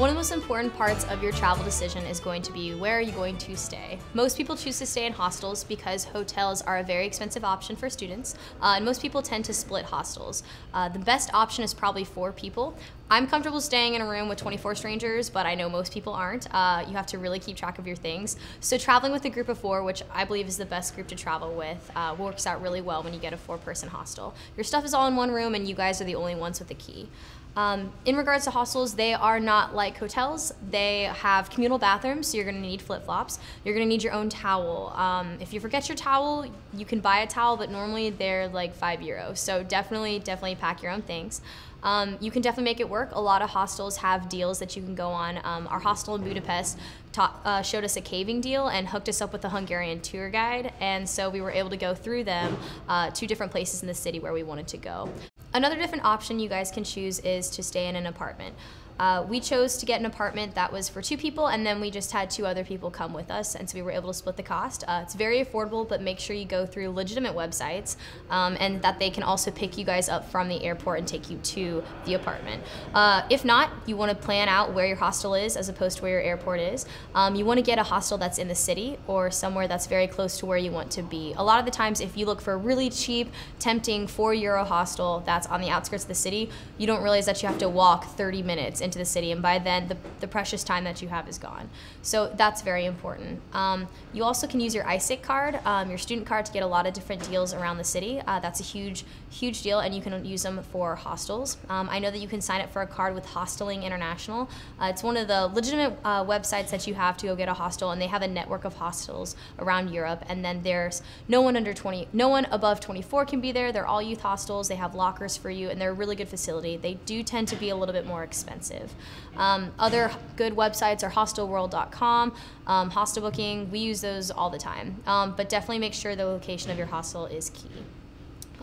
One of the most important parts of your travel decision is going to be where are you going to stay. Most people choose to stay in hostels because hotels are a very expensive option for students, and most people tend to split hostels. The best option is probably 4 people. I'm comfortable staying in a room with 24 strangers, but I know most people aren't. You have to really keep track of your things. So traveling with a group of 4, which I believe is the best group to travel with, works out really well when you get a 4-person hostel. Your stuff is all in one room and you guys are the only ones with the key. In regards to hostels, they are not like hotels. They have communal bathrooms, so you're gonna need flip-flops. You're gonna need your own towel. If you forget your towel, you can buy a towel, but normally they're like €5. So definitely pack your own things. You can definitely make it work. A lot of hostels have deals that you can go on. Our hostel in Budapest showed us a caving deal and hooked us up with a Hungarian tour guide, and so we were able to go through them 2 different places in the city where we wanted to go. Another different option you guys can choose is to stay in an apartment. We chose to get an apartment that was for 2 people, and then we just had 2 other people come with us, and so we were able to split the cost. It's very affordable, but make sure you go through legitimate websites, and that they can also pick you guys up from the airport and take you to the apartment. If not, you want to plan out where your hostel is as opposed to where your airport is. You want to get a hostel that's in the city or somewhere that's very close to where you want to be. A lot of the times, if you look for a really cheap, tempting €4 hostel that's on the outskirts of the city, you don't realize that you have to walk 30 minutes into the city, and by then the precious time that you have is gone. So that's very important. You also can use your ISIC card, your student card, to get a lot of different deals around the city. That's a huge deal, and you can use them for hostels. I know that you can sign up for a card with Hosteling International. It's one of the legitimate websites that you have to go get a hostel, and they have a network of hostels around Europe, and then there's no one above 24 can be there. They're all youth hostels. They have lockers for you, and they're a really good facility. They do tend to be a little bit more expensive. Other good websites are hostelworld.com, hostel booking. We use those all the time, but definitely make sure the location of your hostel is key.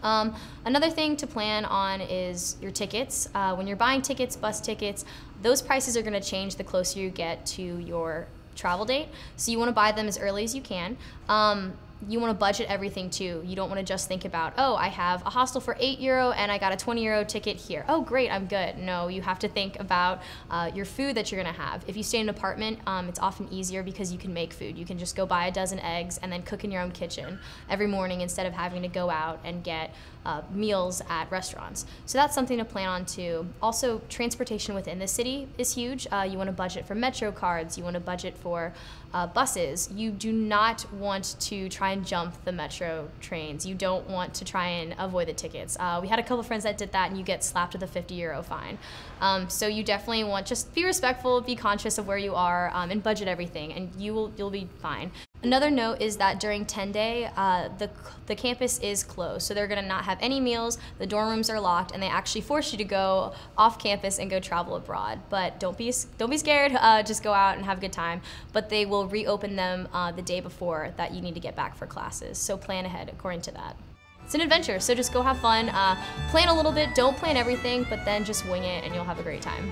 Another thing to plan on is your tickets. When you're buying tickets, bus tickets, those prices are going to change the closer you get to your travel date, so you want to buy them as early as you can. You want to budget everything too. You don't want to just think about, oh, I have a hostel for €8 and I got a €20 ticket here. Oh, great, I'm good. No, you have to think about your food that you're going to have. If you stay in an apartment, it's often easier because you can make food. You can just go buy a dozen eggs and then cook in your own kitchen every morning instead of having to go out and get meals at restaurants. So that's something to plan on too. Also, transportation within the city is huge. You want to budget for metro cards. You want to budget for buses. You do not want to try and jump the metro trains. You don't want to try and avoid the tickets. We had a couple of friends that did that, and you get slapped with a €50 fine. So you definitely want, just be respectful, be conscious of where you are, and budget everything, and you'll be fine. Another note is that during 10-day, the campus is closed, so they're going to not have any meals, the dorm rooms are locked, and they actually force you to go off campus and go travel abroad. But don't be scared, just go out and have a good time. But they will reopen them the day before that you need to get back for classes, so plan ahead according to that. It's an adventure, so just go have fun, plan a little bit, don't plan everything, but then just wing it and you'll have a great time.